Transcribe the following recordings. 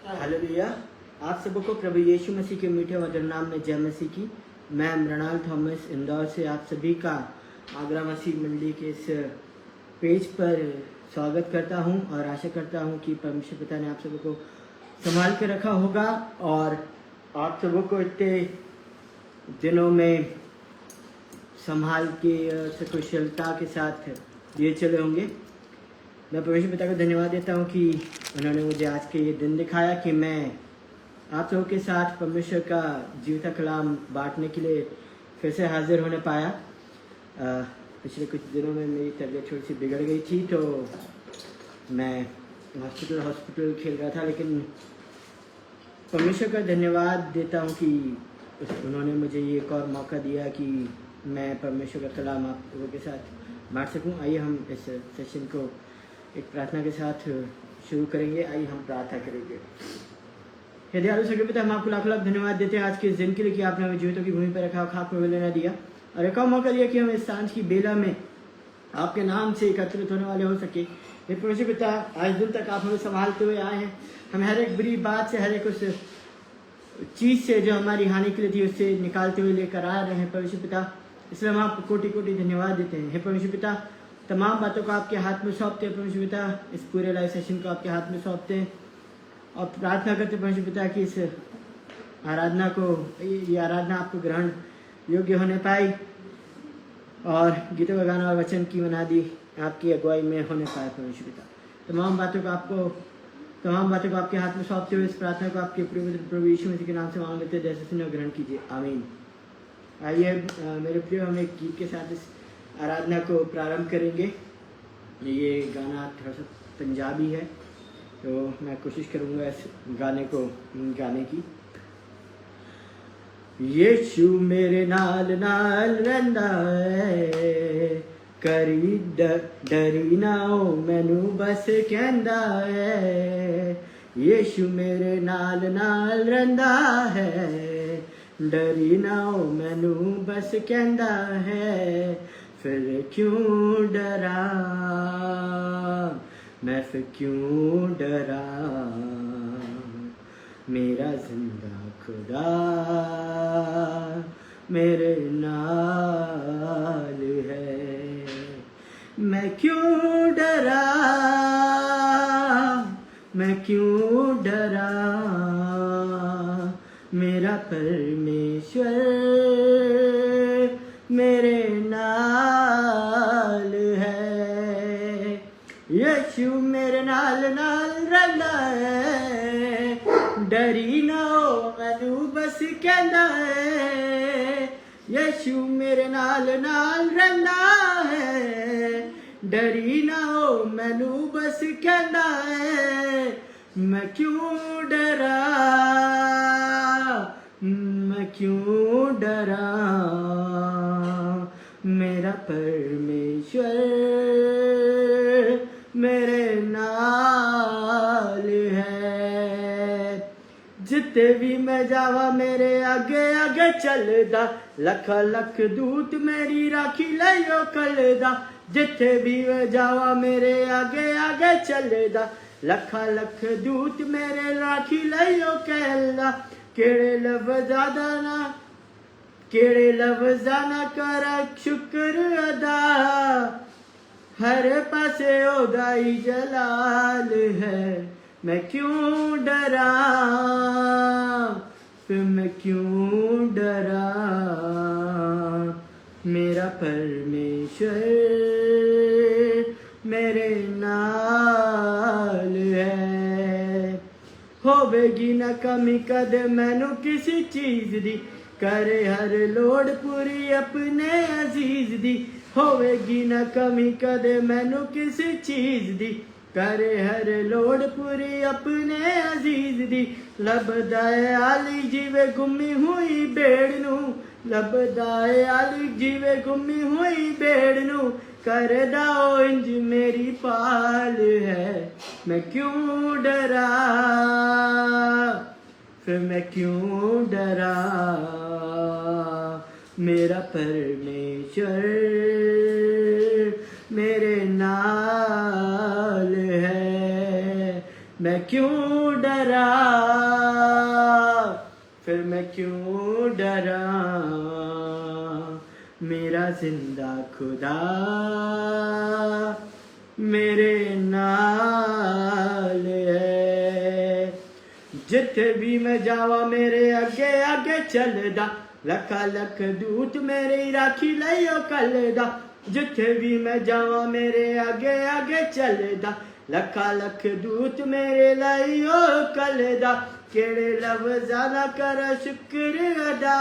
Hallelujah. आप सबको प्रभु यीशु मसीह के मीठे मधुर नाम में जय मसीह की। मैं मृणाल थॉमस इंदौर से आप सभी का आगरा मसीह मंडी के इस पेज पर स्वागत करता हूं और आशा करता हूं कि परमेश्वर पिता ने आप सबको संभाल के रखा होगा और आप सबको इतने दिनों में संभाल के कुशलता के साथ लिए चले होंगे। मैं परमेश्वर पिता को धन्यवाद देता हूँ कि उन्होंने मुझे आज के ये दिन दिखाया कि मैं आप लोगों के साथ परमेश्वर का जीवता कलाम बांटने के लिए फिर से हाजिर होने पाया। पिछले कुछ दिनों में मेरी तबीयत थोड़ी सी बिगड़ गई थी तो मैं हॉस्पिटल खेल रहा था, लेकिन परमेश्वर का धन्यवाद देता हूँ कि उन्होंने मुझे ये एक और मौका दिया कि मैं परमेश्वर का कलाम आप लोगों के साथ बांट सकूँ। आइए हम इस सेशन को एक प्रार्थना के साथ शुरू करेंगे। आइए हम प्रार्थना करेंगे। हे दयालु स्वर्गीय पिता, हम आपको लाख लाख धन्यवाद देते हैं आज के इस दिन के लिए कि आपने हमें जीवितों की भूमि पर रखा, खाक में लेना दिया और एक और मौका दिया कि हम इस सांझ की बेला में आपके नाम से एकत्रित होने वाले हो सके। हे परमेश्वर पिता, आज दिन तक आप हमें संभालते हुए आए हैं। हमें हर एक बुरी बात से, हर एक उस चीज़ से जो हमारी हानि के लिए थी उससे निकालते हुए लेकर आ रहे हैं परमेश्वर पिता। इसलिए हम आपको कोटि कोटि धन्यवाद देते हैं। हे परमेश्वर पिता, तमाम बातों को आपके हाथ में सौंपते हैं परमेश्वर पिता। इस पूरे लाइव सेशन को आपके हाथ में सौंपते हैं और प्रार्थना करते हैं परमेश्वर पिता कि इस आराधना को, ये आराधना आपको ग्रहण योग्य होने पाई और गीतों का गाना और वचन की मनादी आपकी अगुवाई में होने पाए परमेश्वर पिता। तमाम बातों को आपके हाथ में सौंपते हुए इस प्रार्थना को आपके प्रभु यीशु मसीह के नाम से मांग लेते हैं। जैसे सुनो ग्रहण कीजिए, आमीन। आइए मेरे प्रिय, हम एक गीत के साथ इस आराधना को प्रारंभ करेंगे। ये गाना थोड़ा सा पंजाबी है तो मैं कोशिश करूँगा इस गाने को गाने की। यीशु मेरे नाल नाल रहिंदा है, करी डरी ना ओ मैनू बस कहंदा है। यीशु मेरे नाल नाल रहिंदा है, डरी ना ओ मैनू बस कहंदा है। फिर क्यों डरा मैं, फिर क्यों डरा, मेरा जिंदा खुदा मेरे नाल है। मैं क्यों डरा, मैं क्यों डरा, मेरा परमेश्वर मेरे नाल है। यीशु मेरे नाल नाल रहिंदा है, डरी ना ओ मैनू बस कहंदा है। यीशु मेरे नाल नाल रहिंदा है, डरी ना ओ मैनू बस कहंदा है। मैं क्यों डरा, मैं क्यों डरा, मेरा परमेश्वर मेरे नाल है। जिते भी मैं जावा मेरे आगे आगे चलदा, लख लख दूत मेरी राखी लइयो कलदा। जिथे भी मैं जावा मेरे आगे आगे चलदा, लख लख दूत मेरे राखी लइयो कहलदा। केड़े लफ्ज़ा ना करा शुक्र अदा, हर पासे ओदा ही जलाल है। मैं क्यों डरा, फिर मैं क्यों डरा, मेरा परमेश्वर मेरे नाल है। होवेगी न कमी कद मैनू किसी चीज दी, करे हर लोड़ पूरी अपने अजीज दी। होवेगी न कमी कद मैनू किसी चीज दी, करे हर लोड़ पूरी अपने अजीज दी। लभदा है आली जीवे गुमी हुई भेड़ नू, लभदा है आली जीवे गुमी हुई भेड़ नू। करदा ओ इंज मेरी पाल है। मैं क्यों डरा, फिर मैं क्यों डरा, मेरा परमेश्वर मेरे नाल है। मैं क्यों डरा, फिर मैं क्यों डरा, मेरा जिंदा खुदा मेरे नाल है। जिथे भी मैं जावा मेरे अगे अगे चलदा, लखा लख दूत मेरी राखी लइयो कलदा। जिथे भी मैं जावा मेरे आगे आगे चलदा, लखा लख दूत मेरे लइयो कलदा। केड़े लफ्ज़ां दा कर शुक्र अदा,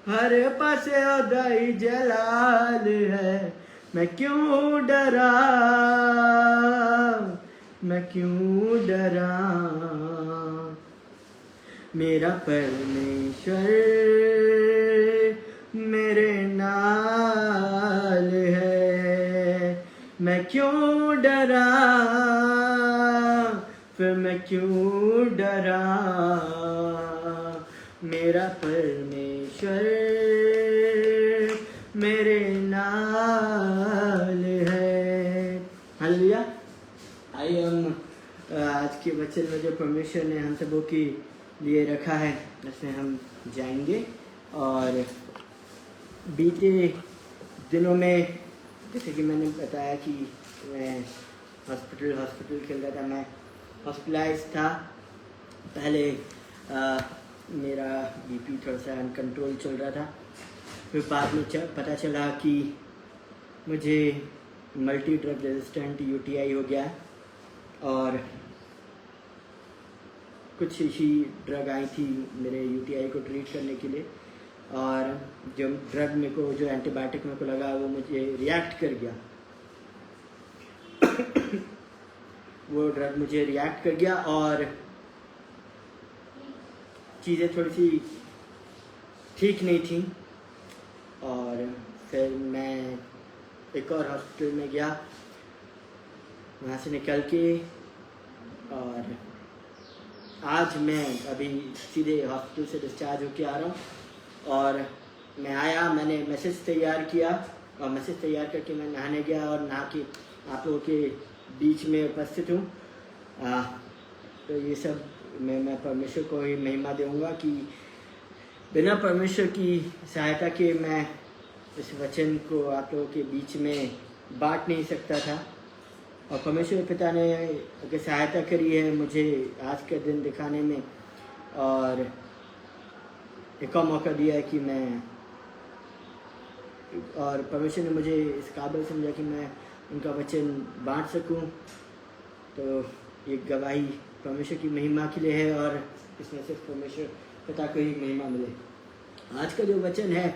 हर पासे ओदा ही जलाल है। मैं क्यों डरा, मैं क्यों डरा, मेरा परमेश्वर मेरे नाल है। मैं क्यों डरा, फिर मैं क्यों डरा, मेरा परमेश्वर मेरे नाल है। हालेलुया। आइए हम आज के वचन में जो परमेश्वर ने हम सबों के लिए रखा है उसमें हम जाएंगे। और बीते दिनों में जैसे कि मैंने बताया कि मैं हॉस्पिटल खेल रहा था, मैं हॉस्पिटलाइज था। पहले मेरा बीपी थोड़ा सा अनकंट्रोल चल रहा था, फिर बाद में पता चला कि मुझे मल्टी ड्रग रेजिस्टेंट यूटीआई हो गया और कुछ ऐसी ड्रग आई थी मेरे यूटीआई को ट्रीट करने के लिए, और जो ड्रग मेरे को जो एंटीबायोटिक मेरे को लगा वो मुझे रिएक्ट कर गया। वो ड्रग मुझे रिएक्ट कर गया और चीज़ें थोड़ी सी ठीक नहीं थी। और फिर मैं एक और हॉस्पिटल में गया, वहाँ से निकल के और आज मैं अभी सीधे हॉस्पिटल से डिस्चार्ज होके आ रहा हूँ। और मैं आया, मैंने मैसेज तैयार किया और मैसेज तैयार करके मैं नहाने गया और नहा के आप लोगों के बीच में उपस्थित हूँ। तो ये सब मैं परमेश्वर को ही महिमा दूंगा कि बिना परमेश्वर की सहायता के मैं इस वचन को आप लोगों के बीच में बांट नहीं सकता था। और परमेश्वर पिता ने अगर सहायता करी है मुझे आज का दिन दिखाने में, और एक और मौका दिया है कि मैं, और परमेश्वर ने मुझे इस काबिल समझा कि मैं उनका वचन बांट सकूं। तो ये गवाही परमेश्वर की महिमा के लिए है और इसमें सिर्फ परमेश्वर पिता को ही महिमा मिले। आज का जो वचन है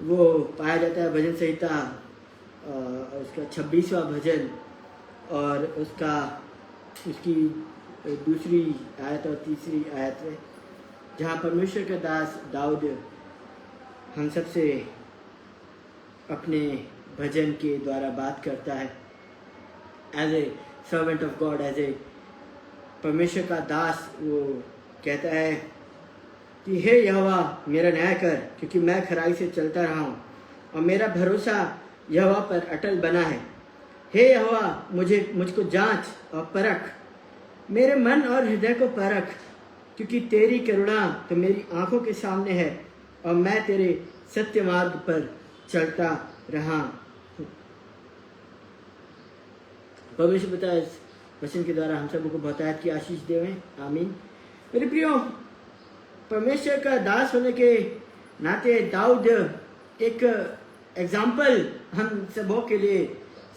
वो पाया जाता है भजन संहिता उसका 26वां भजन और उसकी दूसरी आयत और तीसरी आयत है, जहाँ परमेश्वर का दास दाऊद हम सब से अपने भजन के द्वारा बात करता है। As a servant of God, as a परमेश्वर का दास, वो कहता है कि हे यहोवा मेरा न्याय कर, क्योंकि मैं खराई से चलता रहा हूँ और मेरा भरोसा यहोवा पर अटल बना है। हे यहोवा मुझको जांच और परख, मेरे मन और हृदय को परख, क्योंकि तेरी करुणा तो मेरी आंखों के सामने है और मैं तेरे सत्य मार्ग पर चलता रहा हूँ। परमेश्वर पिता इस वचन के द्वारा हम सबको बहुतायत की आशीष देवें, आमीन। मेरे प्रियो, परमेश्वर का दास होने के नाते दाऊद एक एग्जाम्पल हम सबों के लिए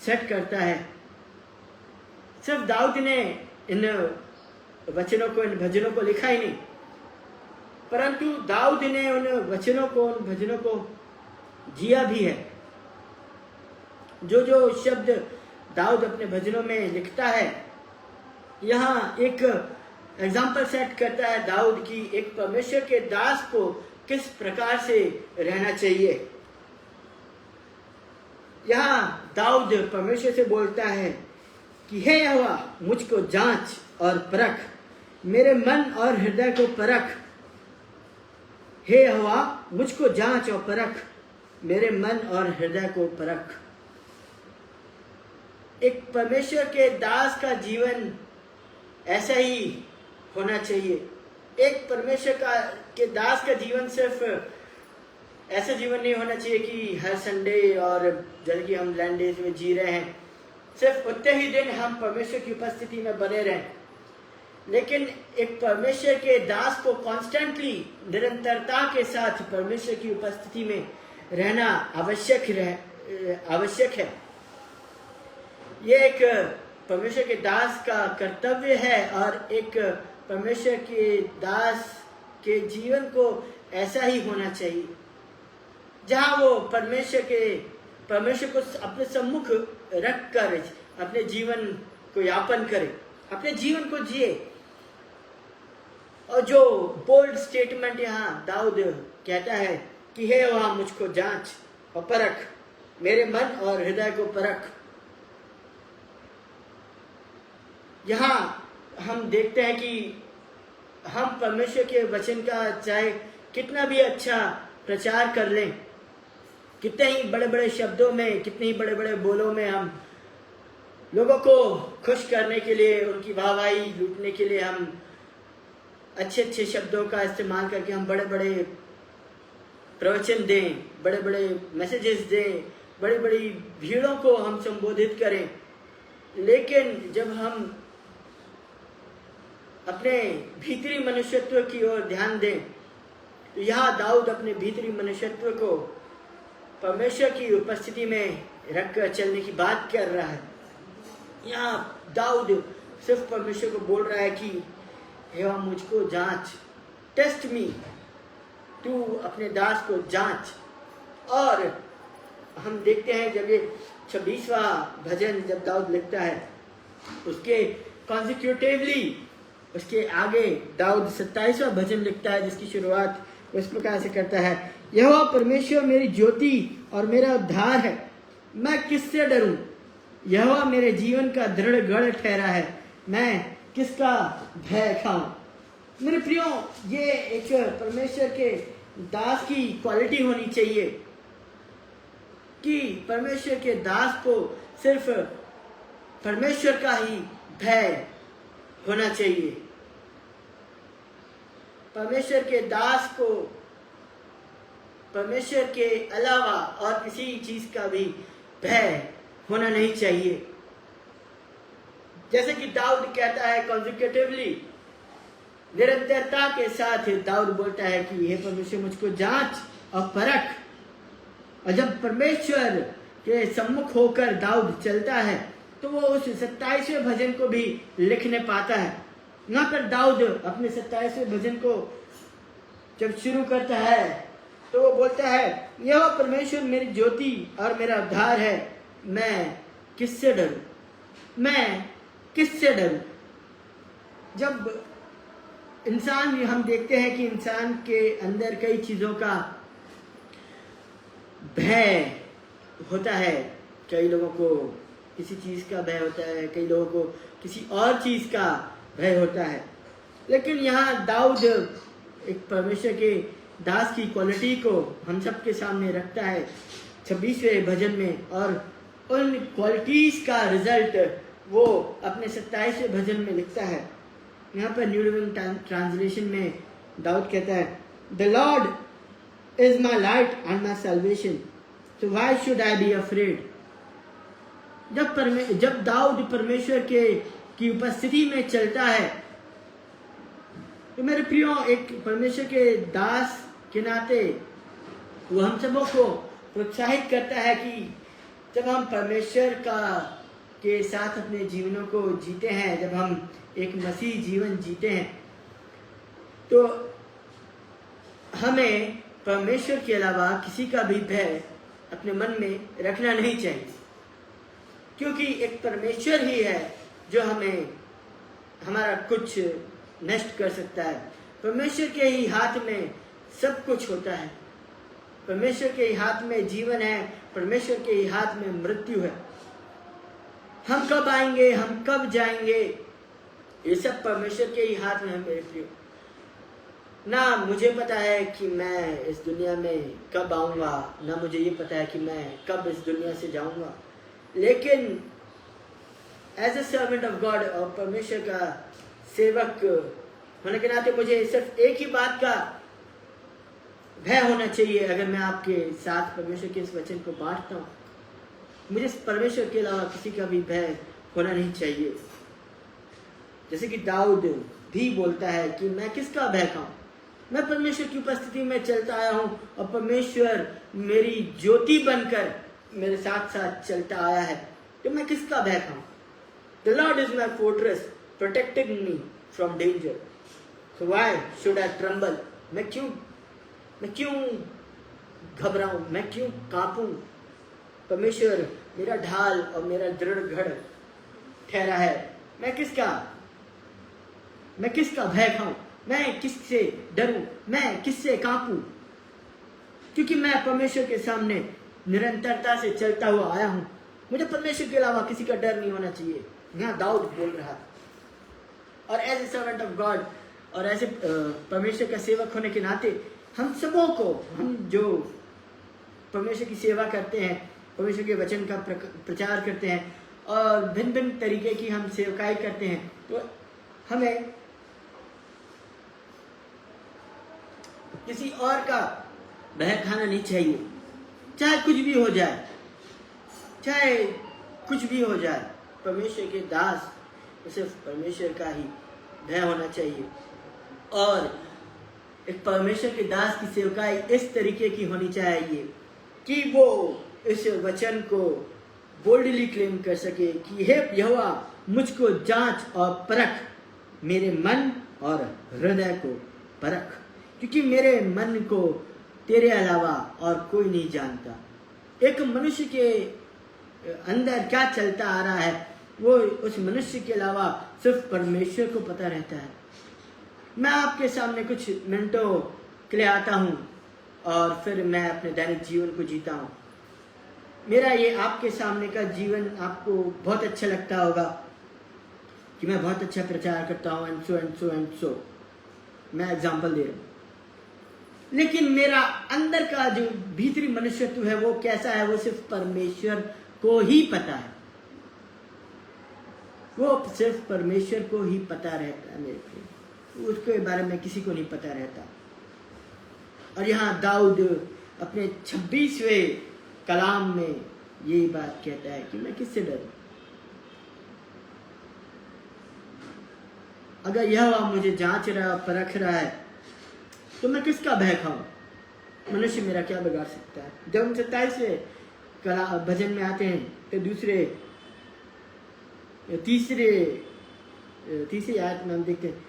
सेट करता है। सिर्फ दाऊद ने इन वचनों को, इन भजनों को लिखा ही नहीं, परंतु दाऊद ने उन वचनों को, उन भजनों को जिया भी है। जो जो शब्द दाऊद अपने भजनों में लिखता है, यहाँ एक एग्जाम्पल सेट करता है दाऊद की एक परमेश्वर के दास को किस प्रकार से रहना चाहिए। यहाँ दाऊद परमेश्वर से बोलता है कि हे यहोवा मुझको जांच और परख, मेरे मन और हृदय को परख। हे यहोवा मुझको जांच और परख, मेरे मन और हृदय को परख। एक परमेश्वर के दास का जीवन ऐसा ही होना चाहिए। एक परमेश्वर के दास का जीवन सिर्फ ऐसा जीवन नहीं होना चाहिए कि हर संडे और जैसे कि हम लैंड डेज में जी रहे हैं सिर्फ उतने ही दिन हम परमेश्वर की उपस्थिति में बने रहें, लेकिन एक परमेश्वर के दास को कॉन्स्टेंटली निरंतरता के साथ परमेश्वर की उपस्थिति में रहना आवश्यक है। ये एक परमेश्वर के दास का कर्तव्य है और एक परमेश्वर के दास के जीवन को ऐसा ही होना चाहिए जहां वो परमेश्वर को अपने सम्मुख रख कर अपने जीवन को यापन करे, अपने जीवन को जिए। और जो बोल्ड स्टेटमेंट यहाँ दाऊद कहता है कि हे वहां मुझको जांच और परख, मेरे मन और हृदय को परख। यहाँ हम देखते हैं कि हम परमेश्वर के वचन का चाहे कितना भी अच्छा प्रचार कर लें, कितने ही बड़े बड़े शब्दों में, कितने ही बड़े बड़े बोलों में हम लोगों को खुश करने के लिए, उनकी वाहवाही लूटने के लिए हम अच्छे अच्छे शब्दों का इस्तेमाल करके हम बड़े बड़े प्रवचन दें, बड़े बड़े मैसेजेस दें, बड़ी बड़ी भीड़ों को हम संबोधित करें, लेकिन जब हम अपने भीतरी मनुष्यत्व की ओर ध्यान दें तो यहाँ दाऊद अपने भीतरी मनुष्यत्व को परमेश्वर की उपस्थिति में रखकर चलने की बात कर रहा है। यहाँ दाऊद सिर्फ परमेश्वर को बोल रहा है कि हे वह मुझको जांच, टेस्ट मी, तू अपने दास को जांच। और हम देखते हैं जब ये 26वां भजन जब दाऊद लिखता है उसके कॉन्सिक्यूटिवली उसके आगे दाऊद 27वां भजन लिखता है जिसकी शुरुआत इस प्रकार से करता है, यहोवा परमेश्वर मेरी ज्योति और मेरा उद्धार है, मैं किससे डरूं? यहोवा मेरे जीवन का दृढ़ गढ़ ठहरा है, मैं किसका भय खाऊं। मेरे प्रियो, ये एक परमेश्वर के दास की क्वालिटी होनी चाहिए कि परमेश्वर के दास को सिर्फ परमेश्वर का ही भय होना चाहिए। परमेश्वर के दास को परमेश्वर के अलावा और किसी चीज का भी भय होना नहीं चाहिए। जैसे कि दाऊद कहता है कॉन्सिक्यूटिवली, निरंतरता के साथ दाऊद बोलता है कि हे परमेश्वर मुझको जांच और परख। और जब परमेश्वर के सम्मुख होकर दाऊद चलता है तो वो उस 27वें भजन को भी लिखने पाता है। यहाँ पर दाऊद अपने 27वें भजन को जब शुरू करता है तो वो बोलता है, यह परमेश्वर मेरी ज्योति और मेरा उद्धार है, मैं किससे डरूं? मैं किससे डरूं? जब इंसान, हम देखते हैं कि इंसान के अंदर कई चीजों का भय होता है। कई लोगों को किसी चीज का भय होता है, कई लोगों को किसी और चीज का भय होता है। लेकिन यहाँ दाऊद एक परमेश्वर के दास की क्वालिटी को हम सबके सामने रखता है 26वें भजन में, और उन क्वालिटीज का रिजल्ट वो अपने 27वें भजन में लिखता है। यहाँ पर न्यू लिविंग ट्रांसलेशन में दाऊद कहता है, the Lord is my light and my salvation, so why should I be afraid. जब दाऊद परमेश्वर की उपस्थिति में चलता है तो मेरे प्रियो, एक परमेश्वर के दास के नाते वो हम सबों को प्रोत्साहित करता है कि जब हम परमेश्वर के साथ अपने जीवनों को जीते हैं, जब हम एक मसीह जीवन जीते हैं, तो हमें परमेश्वर के अलावा किसी का भी भय अपने मन में रखना नहीं चाहिए, क्योंकि एक परमेश्वर ही है जो हमें हमारा कुछ नष्ट कर सकता है। परमेश्वर के ही हाथ में सब कुछ होता है। परमेश्वर के ही हाथ में जीवन है, परमेश्वर के ही हाथ में मृत्यु है। हम कब आएंगे, हम कब जाएंगे, ये सब परमेश्वर के ही हाथ में है मेरे प्रियो। ना मुझे पता है कि मैं इस दुनिया में कब आऊंगा, ना मुझे ये पता है कि मैं कब इस दुनिया से जाऊंगा, लेकिन as a servant of God और परमेश्वर का सेवक होने के नाते मुझे सिर्फ एक ही बात का भय होना चाहिए। अगर मैं आपके साथ परमेश्वर के इस वचन को बांटता हूँ, मुझे परमेश्वर के अलावा किसी का भी भय होना नहीं चाहिए। जैसे कि दाऊद भी बोलता है कि मैं किसका भय खाऊं, मैं परमेश्वर की उपस्थिति में चलता आया हूँ और परमेश्वर मेरी ज्योति बनकर मेरे साथ साथ चलता आया है, तो मैं किसका भय खाऊं। The Lord is my fortress, protecting me from danger. So why should I tremble? मैं क्यों घबराऊं, मैं क्यों कांपूं। परमेश्वर मेरा ढाल और मेरा दृढ़ गढ़ ठहरा है। मैं किसका भय खाऊं, मैं किससे डरूं, मैं किससे कांपूं, क्योंकि मैं परमेश्वर के सामने निरंतरता से चलता हुआ आया हूं। मुझे परमेश्वर के अलावा किसी का डर नहीं होना चाहिए। यहाँ दाऊद बोल रहा था। और as a servant of God और ऐसे परमेश्वर का सेवक होने के नाते हम सबों को, हम जो परमेश्वर की सेवा करते हैं, परमेश्वर के वचन का प्रचार करते हैं और भिन्न भिन्न तरीके की हम सेवकाई करते हैं, तो हमें किसी और का भय खाना नहीं चाहिए। चाहे कुछ भी हो जाए, चाहे कुछ भी हो जाए, परमेश्वर के दास तो सिर्फ परमेश्वर का ही भय होना चाहिए। और एक परमेश्वर के दास की सेवकाई इस तरीके की होनी चाहिए कि वो इस वचन को बोल्डली क्लेम कर सके कि हे यहोवा, मुझको जांच और परख, मेरे मन और हृदय को परख, क्योंकि मेरे मन को तेरे अलावा और कोई नहीं जानता। एक मनुष्य के अंदर क्या चलता आ रहा है, वो उस मनुष्य के अलावा सिर्फ परमेश्वर को पता रहता है। मैं आपके सामने कुछ मिनटों के लिए आता हूँ और फिर मैं अपने दैनिक जीवन को जीता हूँ। मेरा ये आपके सामने का जीवन आपको बहुत अच्छा लगता होगा कि मैं बहुत अच्छा प्रचार करता हूँ, एंड सो मैं एग्जाम्पल दे रहा हूँ। लेकिन मेरा अंदर का जो भीतरी मनुष्यत्व है वो कैसा है, वो सिर्फ परमेश्वर को ही पता है। वो सिर्फ परमेश्वर को ही पता रहता है मेरे को, उसके बारे में किसी को नहीं पता रहता। और यहाँ दाऊद अपने 26वें कलाम में यही बात कहता है कि मैं किससे डरूं। अगर यह मुझे जांच रहा, परख रहा है, तो मैं किसका भय खाऊं। मनुष्य मेरा क्या बिगाड़ सकता है। जब हम 27वें भजन में आते हैं तो तीसरी आयत में हम देखते हैं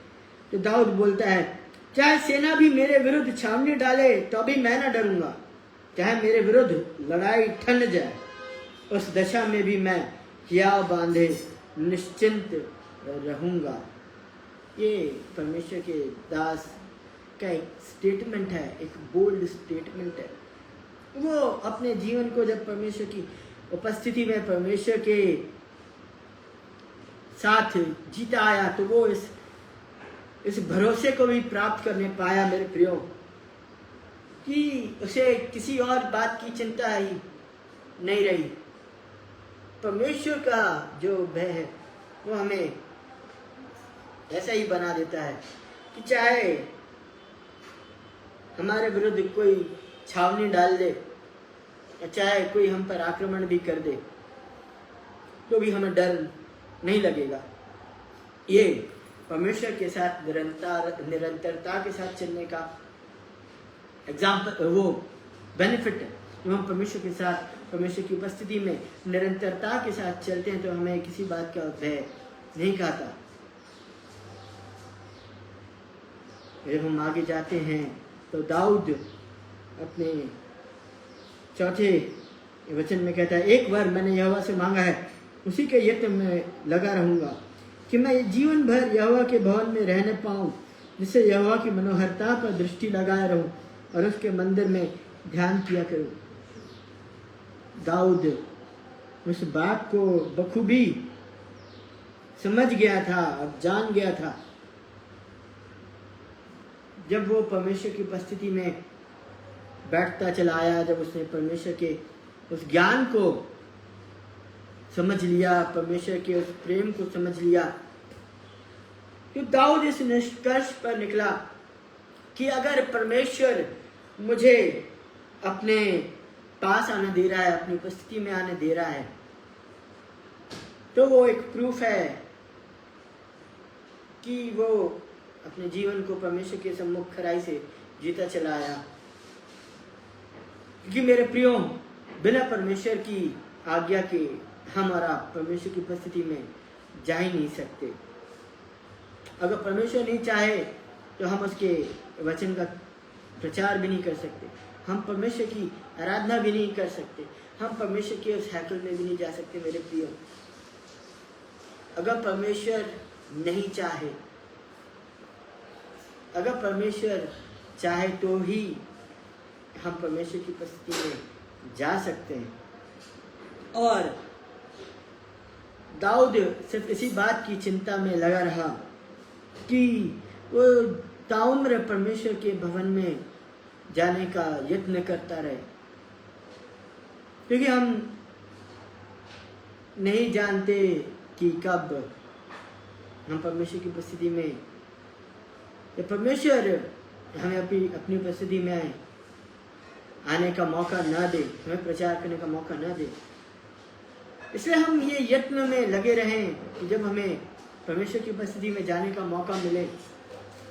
तो दाऊद बोलता है, चाहे सेना भी मेरे विरुद्ध छावनी डाले तो भी मैं न डरूंगा, चाहे मेरे विरुद्ध लड़ाई ठन जाए, उस दशा में भी मैं हियाव बांधे निश्चिंत रहूंगा। ये परमेश्वर के दास का एक स्टेटमेंट है, एक बोल्ड स्टेटमेंट है। वो अपने जीवन को जब परमेश्वर की उपस्थिति में परमेश्वर के साथ जीता आया तो वो इस भरोसे को भी प्राप्त करने पाया मेरे प्रियो, कि उसे किसी और बात की चिंता ही नहीं रही। परमेश्वर का जो भय है वो हमें ऐसा ही बना देता है कि चाहे हमारे विरुद्ध कोई छावनी डाल दे, चाहे कोई हम पर आक्रमण भी कर दे, तो भी हमें डर नहीं लगेगा। ये परमेश्वर के साथ निरंतरता के साथ चलने का एग्जाम्पल, वो बेनिफिट है। जब हम परमेश्वर के साथ, परमेश्वर की उपस्थिति में निरंतरता के साथ चलते हैं तो हमें किसी बात का भय नहीं खाता। जब हम आगे जाते हैं तो दाऊद अपने 4 वचन में कहता है, एक बार मैंने यहोवा से मांगा है, उसी के यत्न में लगा रहूंगा कि मैं जीवन भर यहोवा के भवन में रहने पाऊं, जिससे यहोवा की मनोहरता पर दृष्टि लगाए रहूं और उसके मंदिर में ध्यान किया करूं। दाऊद उस बात को बखूबी समझ गया था और जान गया था। जब वो परमेश्वर की उपस्थिति में बैठता चला आया, जब उसने परमेश्वर के उस ज्ञान को समझ लिया, परमेश्वर के उस प्रेम को समझ लिया, तो दाऊद इस निष्कर्ष पर निकला कि अगर परमेश्वर मुझे अपने पास आने दे रहा है, अपनी उपस्थिति में आने दे रहा है, तो वो एक प्रूफ है कि वो अपने जीवन को परमेश्वर के सम्मुख खराई से जीता चला आया। क्योंकि मेरे प्रियो, बिना परमेश्वर की आज्ञा के हम और आप परमेश्वर की उपस्थिति में जा ही नहीं सकते। अगर परमेश्वर नहीं चाहे तो हम उसके वचन का प्रचार भी नहीं कर सकते, हम परमेश्वर की आराधना भी नहीं कर सकते, हम परमेश्वर के उस हैकल में भी नहीं जा सकते। मेरे प्रियो, अगर परमेश्वर नहीं चाहे, अगर परमेश्वर चाहे तो ही हम परमेश्वर की उपस्थिति में जा सकते हैं। और दाऊद सिर्फ इसी बात की चिंता में लगा रहा कि वो ताउम्र परमेश्वर के भवन में जाने का यत्न करता रहे, क्योंकि हम नहीं जानते कि कब हम परमेश्वर की उपस्थिति में, या परमेश्वर हमें अपनी उपस्थिति में आने का मौका ना दे, हमें प्रचार करने का मौका ना दे। इसलिए हम ये यत्न में लगे रहें कि जब हमें परमेश्वर की उपस्थिति में जाने का मौका मिले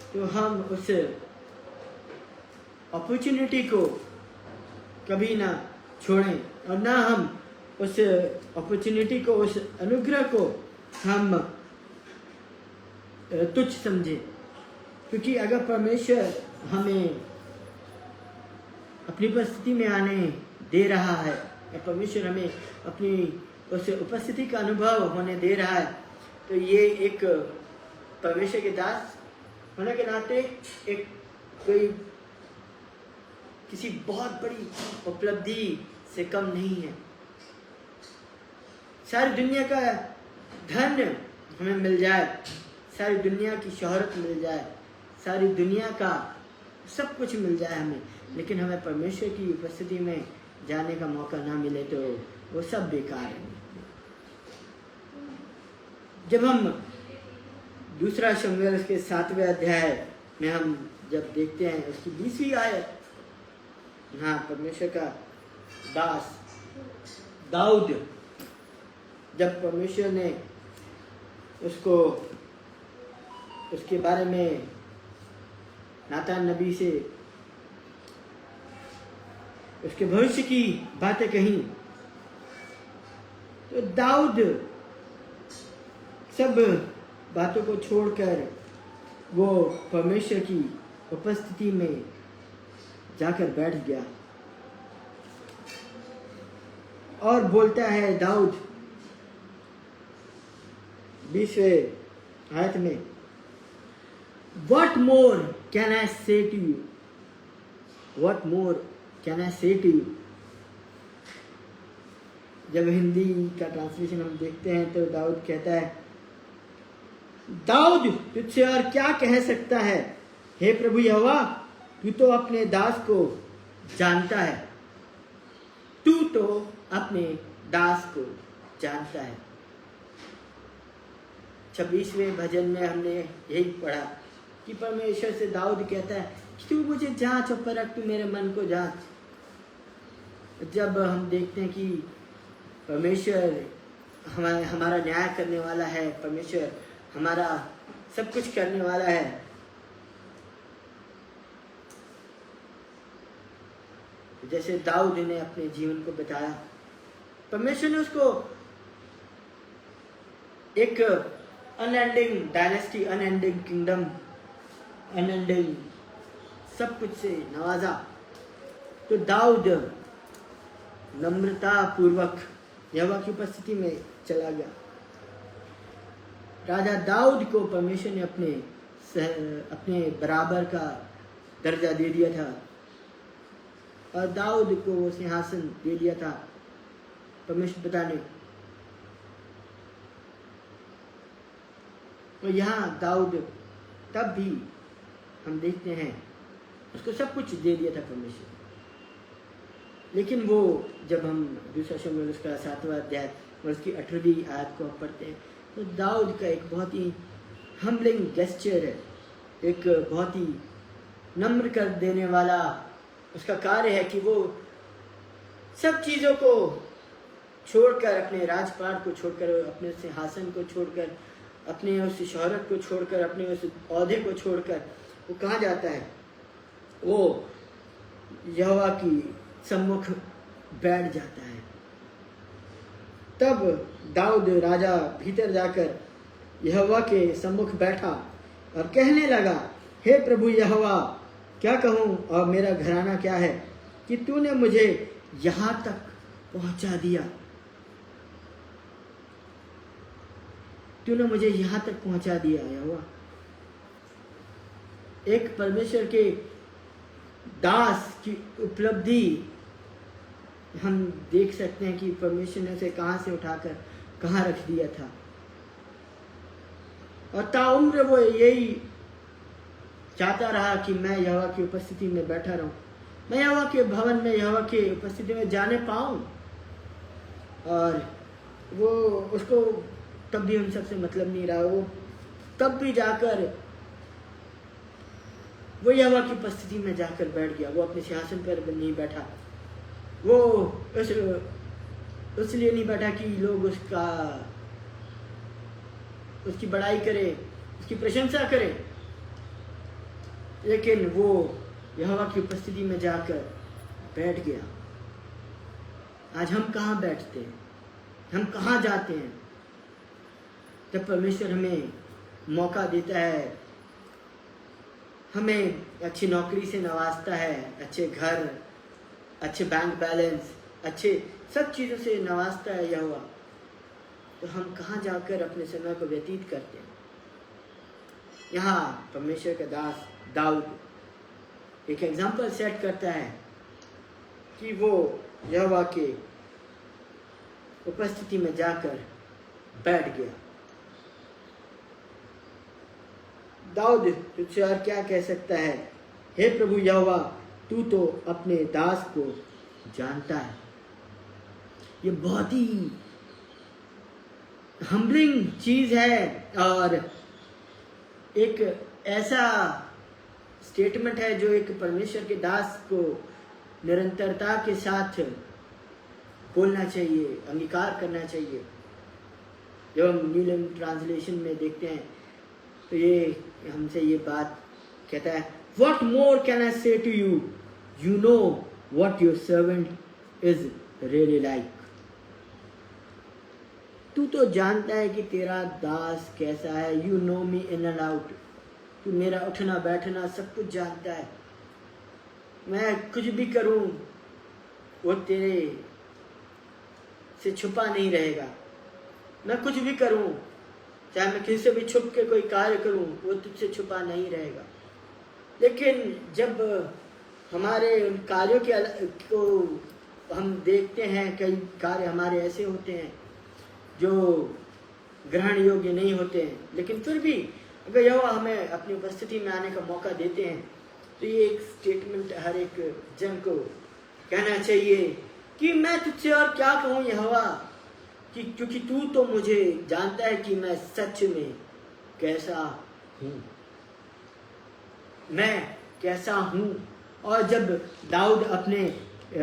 तो हम उस अपॉर्चुनिटी को कभी ना छोड़ें, और ना हम उस अपॉर्चुनिटी को, उस अनुग्रह को हम तुच्छ समझें। क्योंकि अगर परमेश्वर हमें अपनी उपस्थिति में आने दे रहा है, या परमेश्वर हमें अपनी उस उपस्थिति का अनुभव होने दे रहा है, तो ये एक परमेश्वर के दास होने के नाते एक कोई किसी बहुत बड़ी उपलब्धि से कम नहीं है। सारी दुनिया का धन हमें मिल जाए, सारी दुनिया की शोहरत मिल जाए, सारी दुनिया का सब कुछ मिल जाए हमें, लेकिन हमें परमेश्वर की उपस्थिति में जाने का मौका ना मिले तो वो सब बेकार है। जब हम दूसरा शमूएल के 7वें अध्याय में हम जब देखते हैं उसकी 20वीं आयत, हाँ, परमेश्वर का दास दाऊद, जब परमेश्वर ने उसको उसके बारे में नातान नबी से उसके भविष्य की बातें कही, तो दाऊद सब बातों को छोड़कर वो परमेश्वर की उपस्थिति में जाकर बैठ गया और बोलता है दाऊद 20वें आयत में, What more can I say to you? What more can I say to you? जब हिंदी का ट्रांसलेशन हम देखते हैं तो दाऊद कहता है, दाऊद तुझसे और क्या कह सकता है, हे प्रभु यहोवा, तू तो अपने दास को जानता है, तू तो अपने दास को जानता है। 26वें भजन में हमने यही पढ़ा कि परमेश्वर से दाऊद कहता है कि तू मुझे जांच और परख, तू मेरे मन को जांच। जब हम देखते हैं कि परमेश्वर हमारा न्याय करने वाला है, परमेश्वर हमारा सब कुछ करने वाला है, जैसे दाऊद ने अपने जीवन को बताया, परमेश्वर ने उसको एक unending dynasty, unending kingdom, unending सब कुछ से नवाजा। तो दाऊद नम्रता पूर्वक यहोवा की उपस्थिति में चला गया। राजा दाऊद को परमेश्वर ने अपने बराबर का दर्जा दे दिया था और दाऊद को वो सिंहासन दे दिया था परमेश्वर पिता ने। तो यहाँ दाऊद तब भी हम देखते हैं उसको सब कुछ दे दिया था परमेश्वर, लेकिन वो जब हम दूसरा शमूएल उसका 7वां अध्याय और उसकी 18वीं आयत को पढ़ते हैं तो दाऊद का एक बहुत ही हम्बलिंग गेस्चर है, एक बहुत ही नम्र कर देने वाला उसका कार्य है कि वो सब चीज़ों को छोड़कर, अपने राजपाट को छोड़कर, अपने सिंहासन को छोड़कर, अपने उस शोहरत को छोड़कर, अपने उस औहदे को छोड़कर वो कहाँ जाता है? वो यहोवा की सम्मुख बैठ जाता है। तब दाऊद राजा भीतर जाकर यहोवा के सम्मुख बैठा और कहने लगा, हे प्रभु यहोवा, क्या कहूँ और मेरा घराना क्या है कि तूने मुझे यहाँ तक पहुँचा दिया, तूने मुझे यहाँ तक पहुँचा दिया यहोवा। एक परमेश्वर के दास की उपलब्धि हम देख सकते हैं कि परमेश्वर ने उसे कहाँ से उठाकर कहाँ रख दिया था, और ताउम्र वो यही चाहता रहा कि मैं यहोवा की उपस्थिति में बैठा रहूं, मैं यहोवा के भवन में, यहोवा की उपस्थिति में जाने पाऊं। और वो उसको तब भी उन सबसे मतलब नहीं रहा। वो तब भी जाकर वो यहोवा की उपस्थिति में जाकर बैठ गया। वो अपने सिंहासन पर नहीं बैठा। वो इसलिए नहीं बैठा कि लोग उसकी बड़ाई करें, उसकी प्रशंसा करें, लेकिन वो यहोवा की उपस्थिति में जाकर बैठ गया। आज हम कहाँ बैठते हैं? हम कहाँ जाते हैं? जब परमेश्वर हमें मौका देता है, हमें अच्छी नौकरी से नवाजता है, अच्छे घर, अच्छे बैंक बैलेंस, अच्छे सब चीज़ों से नवाजता है यहोवा, तो हम कहाँ जाकर अपने समय को व्यतीत करते हैं? यहाँ परमेश्वर का दास दाऊद एक एग्जाम्पल सेट करता है कि वो यहोवा के उपस्थिति में जाकर बैठ गया। दाऊद तुझसे और क्या कह सकता है? हे प्रभु यहोवा, तू तो अपने दास को जानता है। ये बहुत ही हम्बलिंग चीज है और एक ऐसा स्टेटमेंट है जो एक परमेश्वर के दास को निरंतरता के साथ बोलना चाहिए, अंगीकार करना चाहिए। जब हम न्यू लिविंग ट्रांसलेशन में देखते हैं तो ये हमसे ये बात कहता है, What more can I say to you? You know what your servant is really like. तू तो जानता है कि तेरा दास कैसा है। You know me in and out. तू मेरा उठना बैठना सब कुछ जानता है। मैं कुछ भी करूं वो तेरे से छुपा नहीं रहेगा। मैं कुछ भी करूं, चाहे मैं किसी से भी छुप के कोई कार्य करूं, वो तुझसे छुपा नहीं रहेगा। लेकिन जब हमारे उन कार्यों को हम देखते हैं, कई कार्य हमारे ऐसे होते हैं जो ग्रहण योग्य नहीं होते हैं, लेकिन फिर भी अगर यहोवा हमें अपनी उपस्थिति में आने का मौका देते हैं तो ये एक स्टेटमेंट हर एक जन को कहना चाहिए कि मैं तुझसे और क्या कहूँ यहोवा, कि क्योंकि तू तो मुझे जानता है कि मैं सच में कैसा हूँ, मैं कैसा हूँ। और जब दाऊद अपने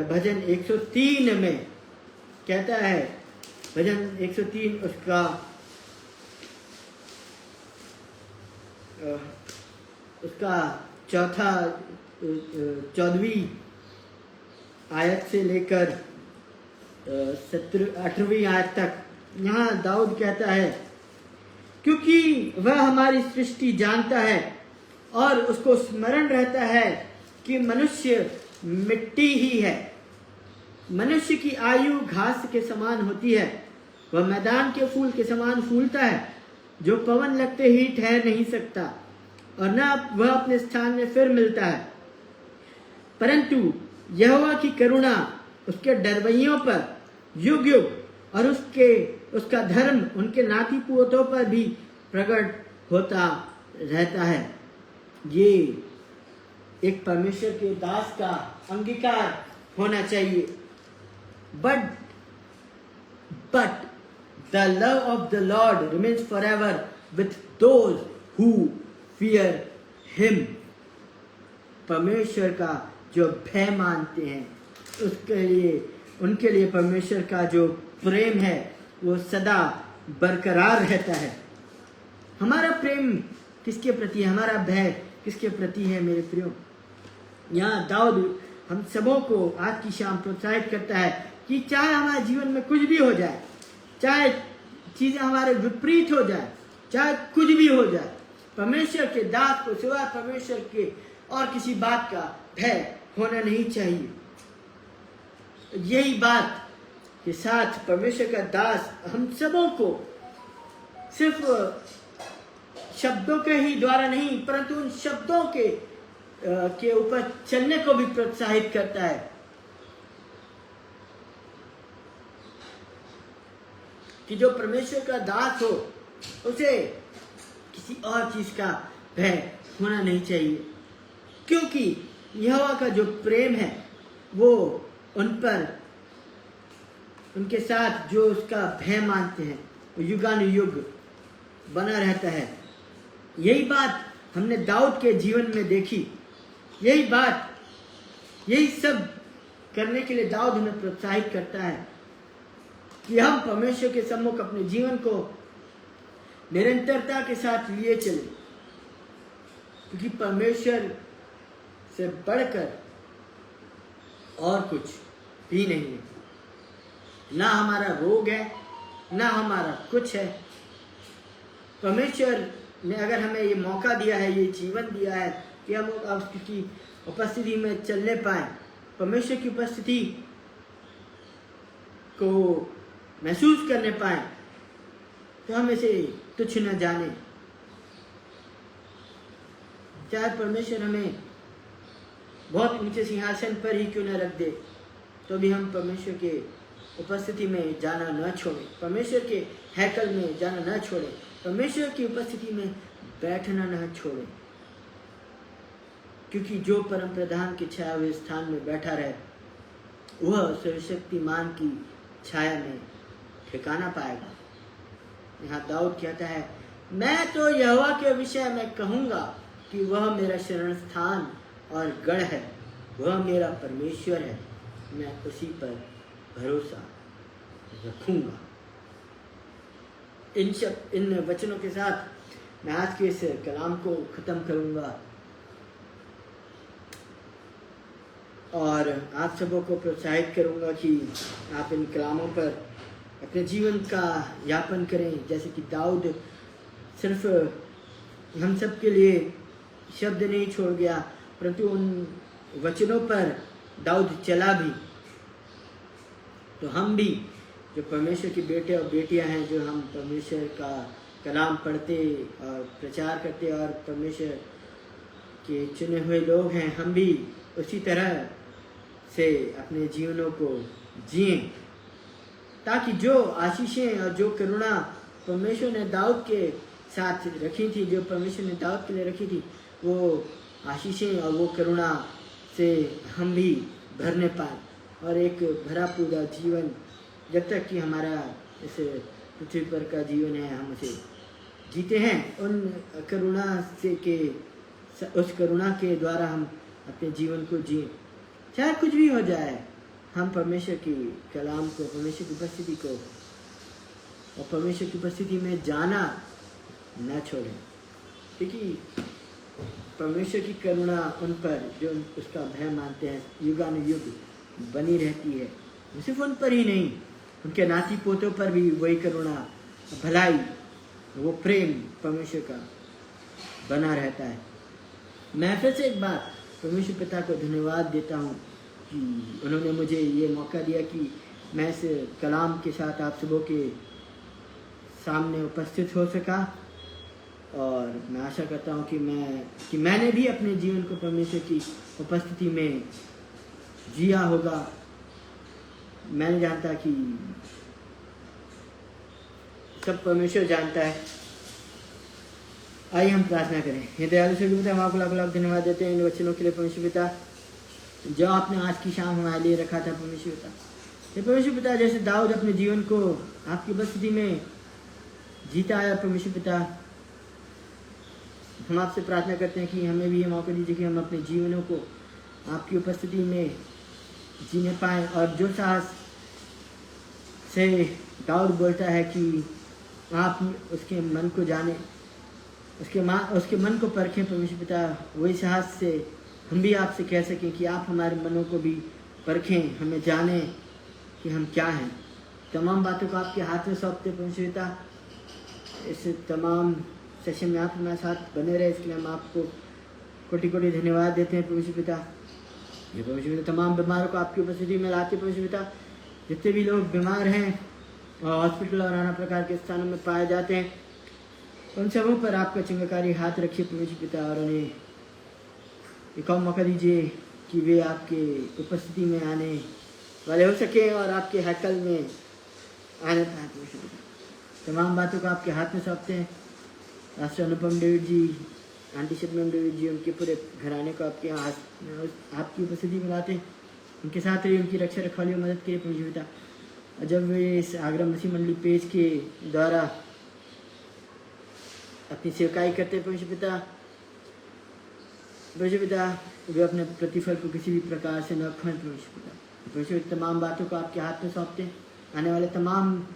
भजन 103 में कहता है, भजन 103 उसका 14वीं आयत से लेकर 18वीं आयत तक, यहाँ दाऊद कहता है, क्योंकि वह हमारी सृष्टि जानता है और उसको स्मरण रहता है कि मनुष्य मिट्टी ही है। मनुष्य की आयु घास के समान होती है, वह मैदान के फूल के समान फूलता है, जो पवन लगते ही ठहर नहीं सकता और न वह अपने स्थान में फिर मिलता है। परंतु यहोवा की करुणा उसके डरवैयों पर युग युग और उसका धर्म उनके नाती पोतों पर भी प्रकट होता रहता है। ये एक परमेश्वर के दास का अंगीकार होना चाहिए। But the love of the Lord remains forever with those who fear him, परमेश्वर का जो भय मानते हैं, उनके लिए परमेश्वर का जो प्रेम है वो सदा बरकरार रहता है। हमारा प्रेम किसके प्रति है, हमारा भय किसके प्रति है मेरे प्रियो? यहाँ दाऊद हम सबों को आज की शाम प्रोत्साहित करता है कि चाहे हमारे जीवन में कुछ भी हो जाए, चाहे चीजें हमारे विपरीत हो जाए, चाहे कुछ भी हो जाए, परमेश्वर के दास को सिवाय परमेश्वर के और किसी बात का भय होना नहीं चाहिए। यही बात के साथ परमेश्वर का दास हम सबों को सिर्फ शब्दों के ही द्वारा नहीं, परंतु उन शब्दों के ऊपर चलने को भी प्रोत्साहित करता है कि जो परमेश्वर का दास हो उसे किसी और चीज का भय होना नहीं चाहिए, क्योंकि यहोवा का जो प्रेम है वो उन पर, उनके साथ जो उसका भय मानते हैं वो युगानुयुग बना रहता है। यही बात हमने दाऊद के जीवन में देखी। यही सब करने के लिए दाऊद हमें प्रोत्साहित करता है कि हम परमेश्वर के सम्मुख अपने जीवन को निरंतरता के साथ लिए चले, क्योंकि परमेश्वर से बढ़कर और कुछ भी नहीं है। ना हमारा रोग है, ना हमारा कुछ है। परमेश्वर ने अगर हमें ये मौका दिया है, ये जीवन दिया है कि हम उसकी उपस्थिति में चलने पाए, परमेश्वर की उपस्थिति को महसूस करने पाए, तो हम इसे तुच्छ न जाने। चाहे परमेश्वर हमें बहुत ऊंचे सिंहासन पर ही क्यों न रख दे, तो भी हम परमेश्वर के उपस्थिति में जाना न छोड़ें, परमेश्वर के हैकल में जाना न छोड़ें, परमेश्वर की उपस्थिति में बैठना न छोड़ें, क्योंकि जो परम प्रधान की छाया हुए स्थान में बैठा रहे वह सर्वशक्तिमान की छाया में ठिकाना पाएगा। यहाँ दाऊद कहता है, मैं तो यहोवा के विषय में कहूंगा कि वह मेरा शरण स्थान और गढ़ है, वह मेरा परमेश्वर है, मैं उसी पर भरोसा रखूंगा। इन वचनों के साथ मैं आज के इस कलाम को खत्म करूंगा और आप सबों को प्रोत्साहित करूंगा कि आप इन कलामों पर अपने जीवन का यापन करें। जैसे कि दाऊद सिर्फ हम सब के लिए शब्द नहीं छोड़ गया, परंतु उन वचनों पर दाऊद चला भी। तो हम भी जो परमेश्वर के बेटे और बेटियां हैं, जो हम परमेश्वर का कलाम पढ़ते और प्रचार करते और परमेश्वर के चुने हुए लोग हैं, हम भी उसी तरह से अपने जीवनों को जिएं, ताकि जो आशीषें और जो करुणा परमेश्वर ने दाऊद के साथ रखी थी, जो परमेश्वर ने दाऊद के लिए रखी थी, वो आशीषें और वो करुणा से हम भी भरने पाए और एक भरा पूरा जीवन, जब तक कि हमारा इस पृथ्वी पर का जीवन है, हम उसे जीते हैं। उन करुणा से उस करुणा के द्वारा हम अपने जीवन को जिए, चाहे कुछ भी हो जाए। हम परमेश्वर की कलाम को, परमेश्वर की उपस्थिति को और परमेश्वर की उपस्थिति में जाना न छोड़ें, क्योंकि परमेश्वर की करुणा उन पर जो उसका भय मानते हैं युगानुयुग बनी रहती है। सिर्फ उन पर ही नहीं, उनके नाती पोतों पर भी वही करुणा, भलाई, वो प्रेम परमेश्वर का बना रहता है। मैं फिर से एक बार परमेश्वर पिता को धन्यवाद देता हूँ कि उन्होंने मुझे ये मौका दिया कि मैं इस कलाम के साथ आप सबों के सामने उपस्थित हो सका। और मैं आशा करता हूँ कि मैंने भी अपने जीवन को परमेश्वर की उपस्थिति में जिया होगा। मैंने जानता कि सब परमेश्वर जानता है। आइए हम प्रार्थना करें। हे दयालु स्वर्गीय पिता, हम आपको लाख लाख धन्यवाद देते हैं इन वचनों के लिए परमेश्वर पिता, जो आपने आज की शाम हमारे लिए रखा था परमेश्वर पिता। हे परमेश्वर पिता, जैसे दाऊद अपने जीवन को आपकी उपस्थिति में जीता है परमेश्वर पिता, हम आपसे प्रार्थना करते हैं कि हमें भी ये मौका दीजिए कि हम अपने जीवनों को आपकी उपस्थिति में जीने पाएँ। और जो साहस से दाऊद बोलता है कि आप उसके मन को जाने, उसके मन को परखें परमेश्वर पिता, वही साहस से हम भी आपसे कह सकें कि आप हमारे मनों को भी परखें, हमें जाने कि हम क्या हैं। तमाम बातों को आपके हाथ में सौंपते परमेश्वर पिता, इस तमाम सेशन में आप हमारे साथ बने रहे, इसलिए हम आपको कोटि कोटि धन्यवाद देते हैं परमेश्वर पिता। ये परमेश्वर पिता तमाम बीमारों को आपकी उपस्थिति में लाते परमेश्वर पिता। जितने भी लोग बीमार हैं और हॉस्पिटल और नाना प्रकार के स्थानों में पाए जाते हैं, उन सबों पर आपका चंगाकारी हाथ रखिए परमेश्वर पिता, और उन्हें एक और मौका दीजिए कि वे आपके उपस्थिति में आने वाले हो सके और आपके हैकल में आने पाए परमेश्वर पिता। तमाम बातों को आपके हाथ में सौंपते हैं। राष्ट्र अनुपम डेविड जी, आंटी शबनम डेविड जी, उनके पूरे घराने को आपके हाथ आपकी उपस्थिति में लाते हैं। उनके साथ रहिए, उनकी रक्षा रखवाली और मदद करिए परमेश्वर पिता। और जब वे इस आगरा मसीह मंडली पेज के द्वारा अपनी सेवकाई करते हैं परमेश्वर पिता, वे अपने प्रतिफल को किसी भी प्रकार से न खोएं परमेश्वर पिता। परमेश्वर तमाम बातों को आपके हाथ में सौंपते हैं। आने वाले तमाम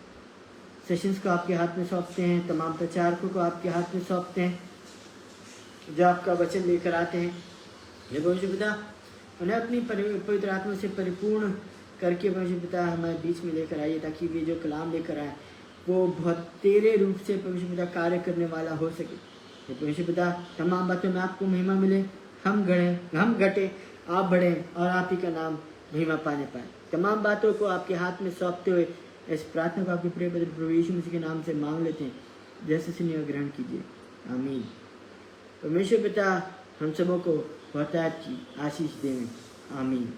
सेशंस को आपके हाथ में सौंपते हैं। तमाम प्रचारकों को आपके हाथ में सौंपते हैं जो आपका वचन लेकर आते हैं। ये परमेश्वर पिता, उन्हें अपनी पवित्र आत्मा से परिपूर्ण करके परमेश्वर पिता हमारे बीच में लेकर आइए, ताकि वे जो कलाम लेकर आए वो बहुत तेरे रूप से परमेश्वर पिता कार्य करने वाला हो सके। ये परमेश्वर पिता, तमाम बातों में आपको महिमा मिले, हम घटे आप बढ़ें और आप ही का नाम महिमा पाने पाए। तमाम बातों को आपके हाथ में सौंपते हुए इस प्रार्थना को आपके प्रिय पुत्र प्रभु यीशु मसीह के नाम से मांग लेते हैं, जैसे सुनिए ग्रहण कीजिए, आमीन। परमेश्वर पिता हम सबों को बहुतायत की आशीष दें, आमीन।